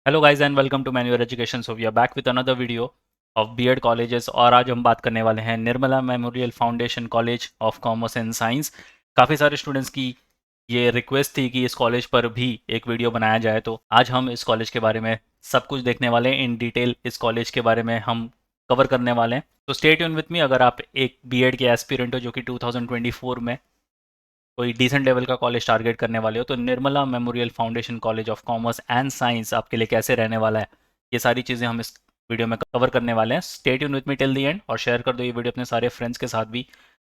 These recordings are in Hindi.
Hello guys and welcome to manual education. So we are back with another video of B Ed colleges और आज हम बात करने वाले हैं Nirmala memorial foundation college of commerce and science. काफ़ी सारे स्टूडेंट्स की ये रिक्वेस्ट थी कि इस कॉलेज पर भी एक वीडियो बनाया जाए, तो आज हम इस कॉलेज के बारे में सब कुछ देखने वाले हैं। इन डिटेल इस कॉलेज के बारे में हम कवर करने वाले हैं, तो स्टे ट्यून विथ मी। अगर आप एक बीएड के एस्पिरेंट हो जो कि 2024 में कोई डिसेंट लेवल का कॉलेज टारगेट करने वाले हो, तो Nirmala memorial foundation college of commerce and science आपके लिए कैसे रहने वाला है, ये सारी चीज़ें हम इस वीडियो में कवर करने वाले हैं। Stay tune with me till the end और शेयर कर दो ये वीडियो अपने सारे फ्रेंड्स के साथ भी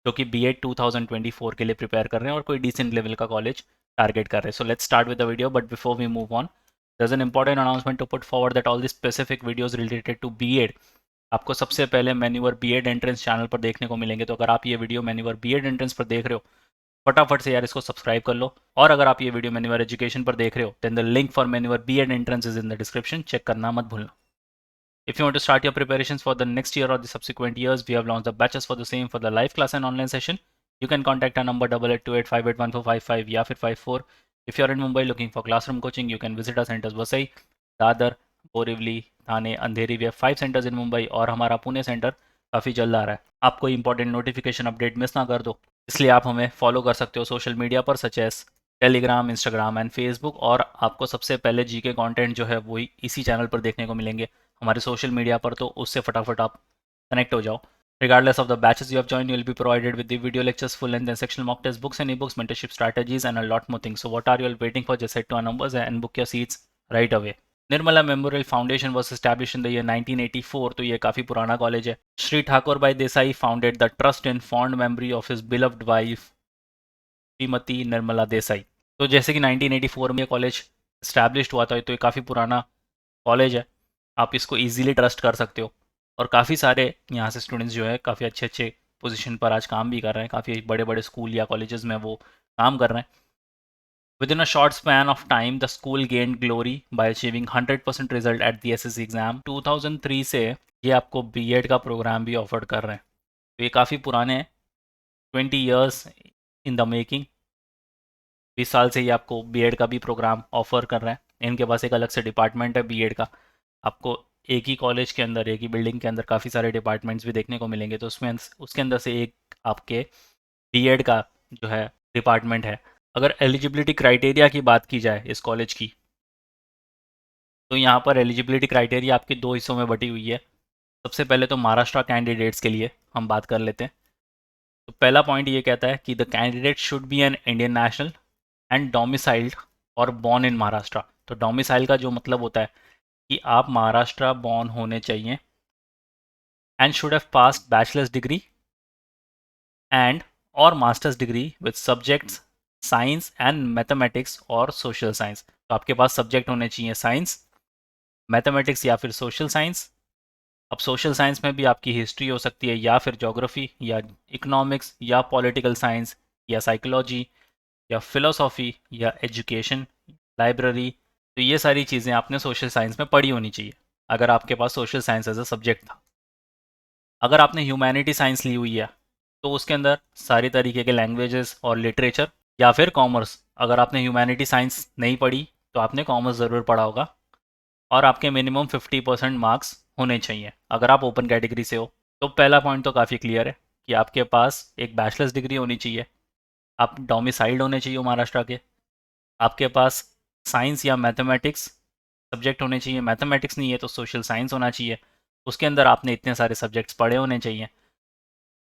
जो कि बीएड 2024 के लिए प्रिपेयर कर रहे हैं और कोई डिसेंट लेवल का कॉलेज टारगेट कर रहे हैं। So let's start with the video, but before we move on there's an important announcement to put forward that all the specific videos related to BEd आपको सबसे पहले मैन्यूअर बीएड एंट्रेंस चैनल पर देखने को मिलेंगे। तो अगर आप ये वीडियो मैन्यूअर बीएड एंट्रेंस पर देख रहे हो, फटाफट से यार इसको सब्सक्राइब कर लो। और अगर आप ये वीडियो मैन्यूअर एजुकेशन पर देख रहे हो, then the link for manual B Ed entrance is in the description, check करना मत भूलना। If you want to start your preparations for the next year or the subsequent years, we have launched the batches for the same for the live class and online session. You can contact our number 8828581455 या फिर 54. If you are in Mumbai looking for classroom coaching, you can visit our centers Vasai, Dadar, Borivali, Thane, Andheri. We have 5 centres in Mumbai और हमारा पुणे सेंटर काफ़ी जल्द आ रहा है। आप कोई इंपॉर्टेंट नोटिफिकेशन अपडेट मिस ना कर दो, इसलिए आप हमें फॉलो कर सकते हो सोशल मीडिया पर such as Telegram, Instagram and Facebook. और आपको सबसे पहले जीके कंटेंट जो है वही इसी चैनल पर देखने को मिलेंगे हमारे सोशल मीडिया पर, तो उससे फटाफट आप कनेक्ट हो जाओ। Regardless of the batches you have joined, you will be provided with the video lectures, full length and sectional mock tests, books and ebooks, mentorship strategies, and a lot more things. So what are you all waiting for? Just head to our numbers and book your seats right away. Nirmala memorial foundation was establish in the year 1984, तो ये काफ़ी पुराना कॉलेज है। श्री ठाकुर भाई Desai founded the trust in fond memory of his beloved wife Shrimati Nirmala Desai. तो जैसे कि 1984 में ये कॉलेज इस्टेब्लिश हुआ था, तो ये काफ़ी पुराना कॉलेज है, आप इसको ईजिली ट्रस्ट कर सकते हो। और काफ़ी सारे यहाँ से स्टूडेंट्स जो है काफ़ी अच्छे अच्छे पोजीशन पर आज काम भी कर रहे हैं, काफ़ी बड़े बड़े स्कूल या कॉलेजेस में वो काम कर रहे हैं। Within a short span of time, the school gained glory by achieving 100% result at the SSC exam. 2003 से ये आपको बीएड का प्रोग्राम भी ऑफर कर रहे हैं, तो ये काफ़ी पुराने हैं, 20 ईयर्स इन द मेकिंग। 20 साल से ये आपको बीएड का भी प्रोग्राम ऑफर कर रहे हैं। इनके पास एक अलग से डिपार्टमेंट है बीएड का। आपको एक ही कॉलेज के अंदर, एक ही बिल्डिंग के अंदर काफ़ी सारे डिपार्टमेंट्स भी देखने को मिलेंगे, तो उसमें उसके अंदर से एक आपके बीएड का जो है डिपार्टमेंट है। अगर एलिजिबिलिटी क्राइटेरिया की बात की जाए इस कॉलेज की, तो यहाँ पर एलिजिबिलिटी क्राइटेरिया आपकी दो हिस्सों में बटी हुई है। सबसे पहले तो महाराष्ट्र कैंडिडेट्स के लिए हम बात कर लेते हैं। तो पहला पॉइंट ये कहता है कि the candidate should be an Indian national and domiciled और बॉर्न इन महाराष्ट्र। तो डोमिसाइल का जो मतलब होता है कि आप महाराष्ट्र बॉर्न होने चाहिए, and should have passed bachelors degree and और masters degree with subjects science and mathematics और सोशल साइंस। तो आपके पास सब्जेक्ट होने चाहिए साइंस, मैथमेटिक्स या फिर सोशल साइंस। अब सोशल साइंस में भी आपकी हिस्ट्री हो सकती है या फिर ज्योग्राफी या इकोनॉमिक्स या पॉलिटिकल साइंस या साइकोलॉजी या फिलोसॉफी या एजुकेशन, लाइब्रेरी। तो ये सारी चीज़ें आपने सोशल साइंस में पढ़ी होनी चाहिए अगर आपके पास social science as a subject था। अगर आपने ह्यूमैनिटी साइंस ली हुई है तो उसके अंदर सारी तरीके के लैंग्वेजेस और लिटरेचर, या फिर कॉमर्स। अगर आपने ह्यूमैनिटी साइंस नहीं पढ़ी तो आपने कॉमर्स ज़रूर पढ़ा होगा, और आपके मिनिमम 50% मार्क्स होने चाहिए अगर आप ओपन कैटेगरी से हो। तो पहला पॉइंट तो काफ़ी क्लियर है कि आपके पास एक बैचलर्स डिग्री होनी चाहिए, आप डोमिसाइल्ड होने चाहिए महाराष्ट्र के, आपके पास साइंस या मैथमेटिक्स सब्जेक्ट होने चाहिए, मैथमेटिक्स नहीं है तो सोशल साइंस होना चाहिए, उसके अंदर आपने इतने सारे सब्जेक्ट्स पढ़े होने चाहिए।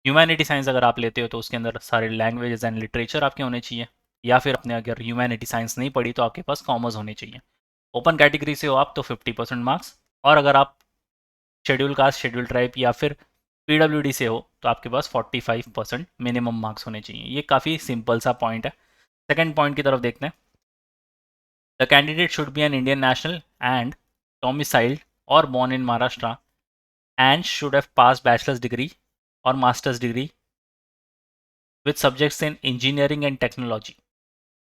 ह्यूमैनिटी साइंस अगर आप लेते हो तो उसके अंदर सारे लैंग्वेजेस एंड लिटरेचर आपके होने चाहिए, या फिर आपने अगर ह्यूमैनिटी साइंस नहीं पढ़ी तो आपके पास कॉमर्स होने चाहिए। ओपन कैटेगरी से हो आप तो 50% मार्क्स, और अगर आप शेड्यूल कास्ट, शेड्यूल ट्राइब या फिर पीडब्ल्यूडी से हो तो आपके पास 45% मिनिमम मार्क्स होने चाहिए। ये काफ़ी सिंपल सा पॉइंट है। सेकंड पॉइंट की तरफ देखते हैं। The candidate should be an Indian national and domiciled और born in Maharashtra and should have pass bachelors degree और masters degree with subjects in engineering and technology.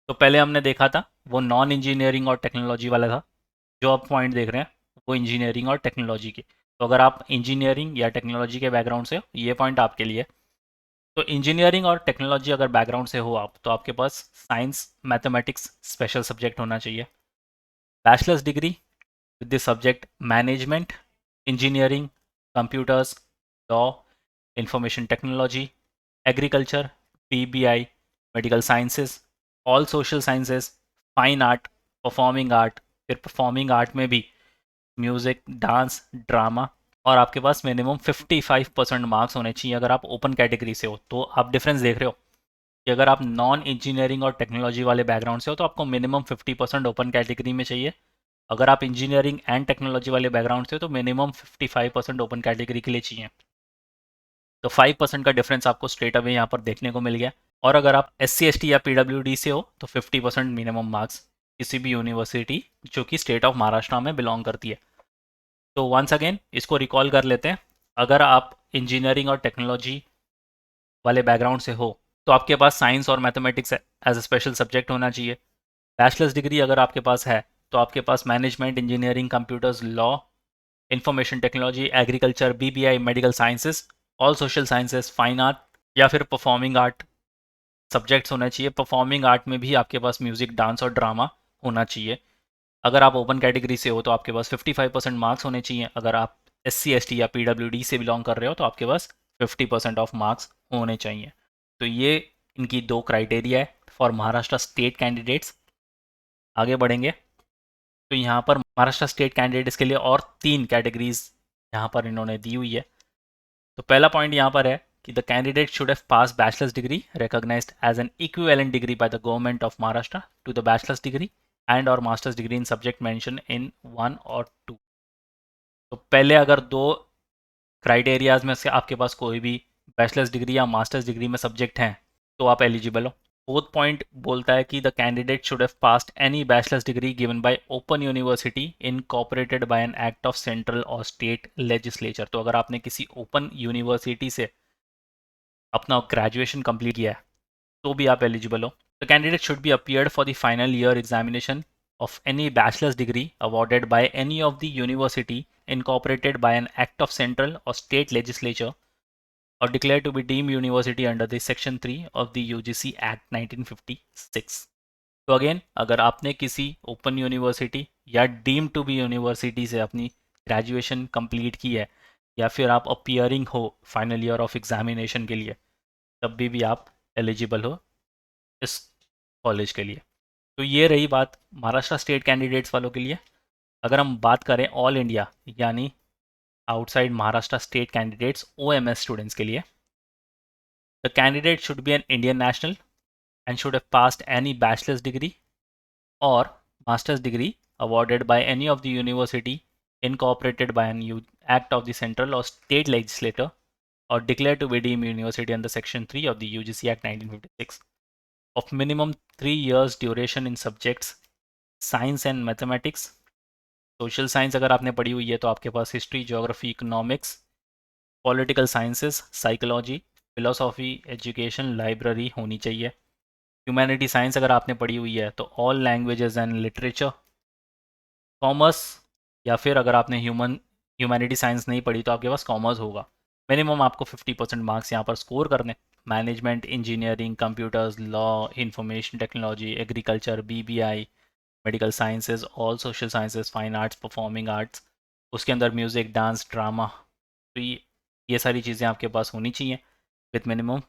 तो पहले हमने देखा था वो नॉन इंजीनियरिंग और टेक्नोलॉजी वाला था, जो आप पॉइंट देख रहे हैं वो इंजीनियरिंग और टेक्नोलॉजी के। तो अगर आप इंजीनियरिंग या टेक्नोलॉजी के बैकग्राउंड से हो, ये पॉइंट आपके लिए। तो इंजीनियरिंग और टेक्नोलॉजी अगर बैकग्राउंड से हो आप, तो आपके पास साइंस मैथमेटिक्स स्पेशल सब्जेक्ट होना चाहिए। Bachelors degree with the subject management, engineering, computers, law, information technology, agriculture, PBI, medical sciences, all social sciences, fine art, performing art, फिर परफॉर्मिंग आर्ट में भी म्यूजिक, डांस, ड्रामा, और आपके पास मिनिमम 55% मार्क्स होने चाहिए अगर आप ओपन कैटेगरी से हो। तो आप डिफरेंस देख रहे हो कि अगर आप नॉन इंजीनियरिंग और टेक्नोलॉजी वाले बैकग्राउंड से हो तो आपको मिनिमम 50% ओपन कैटेगरी में चाहिए। अगर आप इंजीनियरिंग एंड टेक्नोलॉजी वाले बैकग्राउंड से हो तो मिनिमम 55% ओपन कैटेगरी के लिए चाहिए। तो 5% का डिफरेंस आपको स्ट्रेट अवे यहाँ पर देखने को मिल गया। और अगर आप SC ST या PWD से हो तो 50% मिनिमम मार्क्स किसी भी यूनिवर्सिटी जो कि स्टेट ऑफ महाराष्ट्र में बिलोंग करती है। तो वंस अगेन इसको रिकॉल कर लेते हैं। अगर आप इंजीनियरिंग और टेक्नोलॉजी वाले बैकग्राउंड से हो तो आपके पास साइंस और mathematics as a special subject होना चाहिए। बैचलर्स डिग्री अगर आपके पास है तो आपके पास management, engineering, computers, law, information technology, agriculture, BBI, medical sciences, all social sciences, fine art या फिर परफॉर्मिंग आर्ट सब्जेक्ट्स होना चाहिए। परफॉर्मिंग आर्ट में भी आपके पास म्यूजिक, डांस और ड्रामा होना चाहिए। अगर आप ओपन कैटेगरी से हो तो आपके पास 55% मार्क्स होने चाहिए। अगर आप SC ST या PWD से बिलोंग कर रहे हो तो आपके पास 50% ऑफ मार्क्स होने चाहिए। तो ये इनकी दो क्राइटेरिया है फॉर महाराष्ट्र स्टेट कैंडिडेट्स। आगे बढ़ेंगे तो यहाँ पर महाराष्ट्र स्टेट कैंडिडेट्स के लिए और 3 कैटेगरीज यहाँ पर इन्होंने दी हुई है। तो पहला पॉइंट यहाँ पर है कि the candidate should have pass bachelors degree recognized as an equivalent degree by the government of Maharashtra to the bachelors degree and और masters degree in subject mention in 1 और 2। तो पहले अगर दो क्राइटेरियाज में से आपके पास कोई भी बैचलर्स डिग्री या मास्टर्स डिग्री में सब्जेक्ट हैं तो आप एलिजिबल हो। फोर्थ पॉइंट बोलता है कि the candidate should have passed any bachelors degree given by open university incorporated by an act of central और स्टेट लेजिस्लेचर। तो अगर आपने किसी ओपन यूनिवर्सिटी से अपना ग्रेजुएशन कंप्लीट किया है तो भी आप एलिजिबल हो। The candidate should B appeared for the final year examination of any bachelor's degree awarded by any of the university incorporated by an act of central or state legislature or declared to be deemed university under the section 3 of the UGC Act 1956। तो अगेन अगर आपने किसी ओपन यूनिवर्सिटी या डीम टू बी यूनिवर्सिटी से अपनी ग्रेजुएशन कंप्लीट की है या फिर आप अपियरिंग हो फाइनल ईयर ऑफ एग्जामिनेशन के लिए तब भी आप एलिजिबल हो इस कॉलेज के लिए। तो ये रही बात महाराष्ट्र स्टेट कैंडिडेट्स वालों के लिए। अगर हम बात करें ऑल इंडिया यानी outside Maharashtra state candidates OMS students के लिए, the candidate should be an Indian national and should have passed any bachelors degree or master's degree awarded by any of the university incorporated by an act of the central or state legislature or declared to be deemed university under section 3 of the UGC Act 1956 of minimum 3 years duration in subjects science and mathematics। Social science अगर आपने पढ़ी हुई है तो आपके पास history, geography, economics, political sciences, psychology, philosophy, education, library होनी चाहिए। ह्यूमैनिटी साइंस अगर आपने पढ़ी हुई है तो all languages and literature. Commerce या फिर अगर आपने ह्यूमैनिटी साइंस नहीं पढ़ी तो आपके पास कॉमर्स होगा। मिनिमम आपको 50% मार्क्स यहाँ पर स्कोर करने। Management, engineering, computers, law, information technology, agriculture, BBI, medical sciences, all social sciences, fine arts, performing arts, उसके अंदर म्यूज़िक, डांस, ड्रामा। तो ये सारी चीज़ें आपके पास होनी चाहिए विथ मिनिमम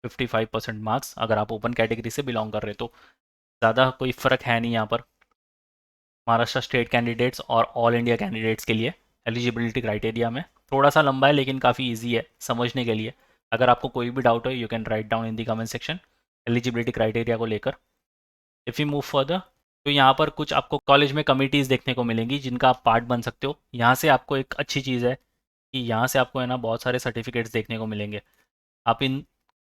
55% मार्क्स अगर आप ओपन कैटेगरी से बिलोंग कर रहे हो। तो ज़्यादा कोई फ़र्क है नहीं यहाँ पर महाराष्ट्र स्टेट कैंडिडेट्स और ऑल इंडिया कैंडिडेट्स के लिए एलिजिबिलिटी क्राइटेरिया में। थोड़ा सा लंबा है लेकिन काफ़ी ईजी है समझने के लिए। अगर आपको कोई भी डाउट हो you can write down in the comment section eligibility criteria को लेकर। इफ़ यू मूव फर्दर तो यहाँ पर कुछ आपको कॉलेज में कमिटीज़ देखने को मिलेंगी जिनका आप पार्ट बन सकते हो। यहाँ से आपको एक अच्छी चीज़ है कि यहाँ से आपको है ना बहुत सारे सर्टिफिकेट्स देखने को मिलेंगे। आप इन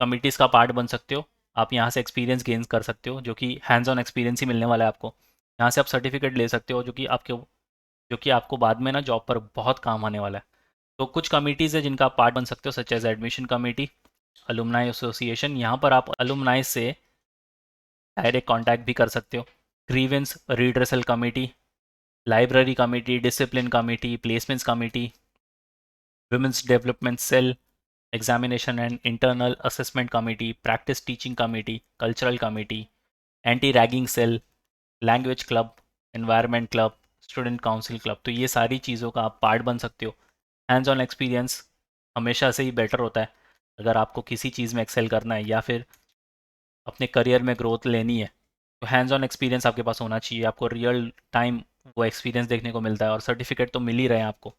कमिटीज़ का पार्ट बन सकते हो। आप यहाँ से एक्सपीरियंस गेन कर सकते हो जो कि हैंड्स ऑन एक्सपीरियंस ही मिलने वाला है आपको। यहाँ से आप सर्टिफिकेट ले सकते हो जो कि आपको बाद में ना जॉब पर बहुत काम आने वाला है। तो कुछ कमिटीज़ है जिनका आप पार्ट बन सकते हो such as admission committee, alumni association. यहाँ पर आप अलुमनाई से डायरेक्ट कांटेक्ट भी कर सकते हो। Grievance redressal committee, library committee, discipline committee, placements committee, women's development cell, examination and internal assessment committee, practice teaching committee, cultural committee, anti ragging cell, language club, environment club, student council club, तो ये सारी चीज़ों का आप पार्ट बन सकते हो। हैंड्स ऑन एक्सपीरियंस हमेशा से ही बेटर होता है। अगर आपको किसी चीज़ में एक्सेल करना है या फिर अपने करियर में ग्रोथ लेनी है, तो हैंड्स ऑन एक्सपीरियंस आपके पास होना चाहिए। आपको रियल टाइम वो एक्सपीरियंस देखने को मिलता है और सर्टिफिकेट तो मिल ही रहे हैं आपको।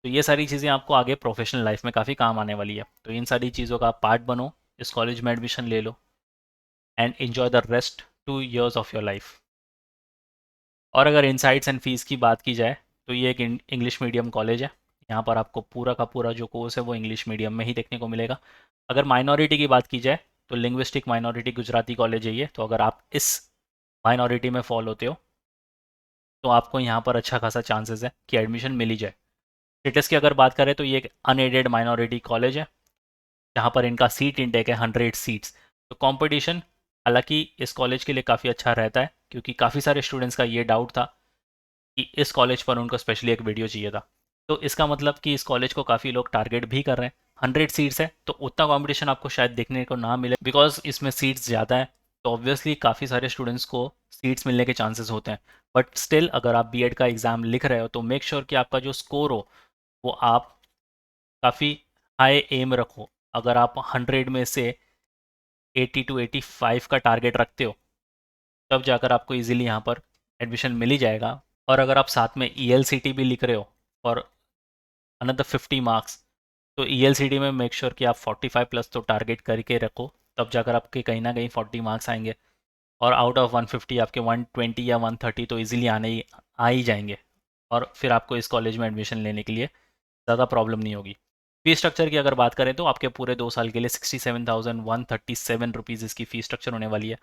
तो ये सारी चीज़ें आपको आगे प्रोफेशनल लाइफ में काफ़ी काम आने वाली है। तो इन सारी चीज़ों का आप पार्ट बनो, इस कॉलेज में एडमिशन ले लो and enjoy the rest 2 years of your life. और अगर इनसाइट्स एंड फीस की बात की जाए, तो ये एक इंग्लिश मीडियम कॉलेज है। यहाँ पर आपको पूरा का पूरा जो कोर्स है वो इंग्लिश मीडियम में ही देखने को मिलेगा। अगर माइनॉरिटी की बात की जाए, तो लिंग्विस्टिक माइनॉरिटी गुजराती कॉलेज है ये। तो अगर आप इस माइनॉरिटी में फॉल होते हो, तो आपको यहाँ पर अच्छा खासा चांसेस है कि एडमिशन मिल ही जाए। स्टेटस की अगर बात करें, तो ये एक अनएडेड माइनॉरिटी कॉलेज है, जहाँ पर इनका सीट इंटेक है 100 सीट्स। तो कंपटीशन हालांकि इस कॉलेज के लिए काफ़ी अच्छा रहता है, क्योंकि काफ़ी सारे स्टूडेंट्स का ये डाउट था कि इस कॉलेज पर उनको स्पेशली एक वीडियो चाहिए था। तो इसका मतलब कि इस कॉलेज को काफ़ी लोग टारगेट भी कर रहे हैं। 100 सीट्स है तो उतना कंपटीशन आपको शायद देखने को ना मिले, बिकॉज इसमें सीट्स ज़्यादा है। तो ऑब्वियसली काफ़ी सारे स्टूडेंट्स को सीट्स मिलने के चांसेस होते हैं। बट स्टिल अगर आप बीएड का एग्ज़ाम लिख रहे हो, तो मेक श्योर कि आपका जो स्कोर हो वो आप काफ़ी हाई एम रखो। अगर आप 100 में से 80 to 85 का टारगेट रखते हो, तब जाकर आपको इजीली यहाँ पर एडमिशन मिल ही जाएगा। और अगर आप साथ में ELCT भी लिख रहे हो और अनदर 50 मार्क्स, तो ELCT में मेक श्योर कि आप 45 प्लस तो टारगेट करके रखो, तब जाकर आपके कहीं ना कहीं 40 मार्क्स आएंगे। और आउट ऑफ 150 आपके 120 या 130 तो इजीली आ ही जाएंगे। और फिर आपको इस कॉलेज में एडमिशन लेने के लिए ज़्यादा प्रॉब्लम नहीं होगी। फी स्ट्रक्चर की अगर बात करें, तो आपके पूरे 2 साल के लिए 67,137 रुपीज़ इसकी फ़ी स्ट्रक्चर होने वाली है,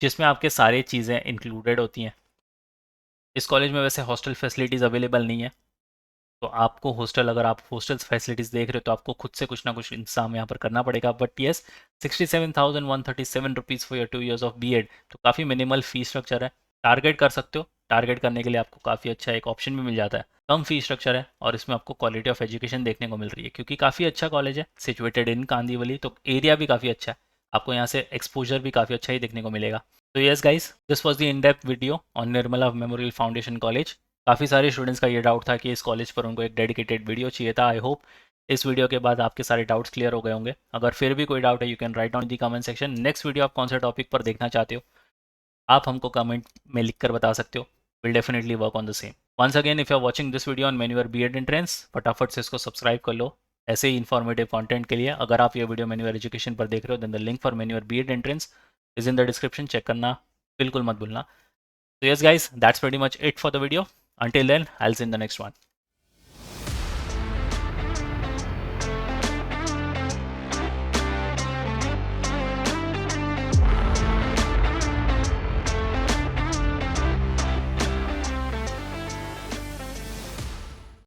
जिसमें आपके सारी चीज़ें इंक्लूडेड होती हैं। इस कॉलेज में वैसे हॉस्टल फैसिलिटीज़ अवेलेबल नहीं है, तो आपको हॉस्टल, अगर आप हॉस्टल फैसिलिटीज़ देख रहे हो, तो आपको खुद से कुछ ना कुछ इंतजाम यहाँ पर करना पड़ेगा। But yes, 67,137 for your 2 years of B Ed, तो काफ़ी मिनिमल फी स्ट्रक्चर है। टारगेट कर सकते हो, टारगेट करने के लिए आपको काफ़ी अच्छा एक ऑप्शन भी मिल जाता है। कम फी स्ट्रक्चर है और इसमें आपको क्वालिटी ऑफ एजुकेशन देखने को मिल रही है, क्योंकि काफ़ी अच्छा कॉलेज है, सिचुएटेड इन कांदीवली, तो एरिया भी काफ़ी अच्छा है। आपको यहाँ से एक्सपोजर भी काफ़ी अच्छा ही देखने को मिलेगा। तो yes guys, this was the in depth video on Nirmala memorial foundation college. काफ़ी सारे स्टूडेंट्स का ये डाउट था कि इस कॉलेज पर उनको एक डेडिकेटेड वीडियो चाहिए था। आई होप इस वीडियो के बाद आपके सारे डाउट्स क्लियर हो गए होंगे। अगर फिर भी कोई डाउट है, you can write down in the comment section. Next video आप कौन से टॉपिक पर देखना चाहते हो, आप हमको कमेंट में लिख कर बता सकते हो। Will definitely work on the same. Once again, if you are watching this video on MANUU BEd entrance, फटाफट से इसको सब्सक्राइब कर लो ऐसे ही इन्फॉर्मेटिव कंटेंट के लिए। अगर आप ये वीडियो मेन्यूअर एजुकेशन पर देख रहे हो, then the link for MANUU BEd entrance is in the description, check करना बिल्कुल मत भूलना। So yes guys, that's pretty much it for the video. Until then, I'll see you in the next one.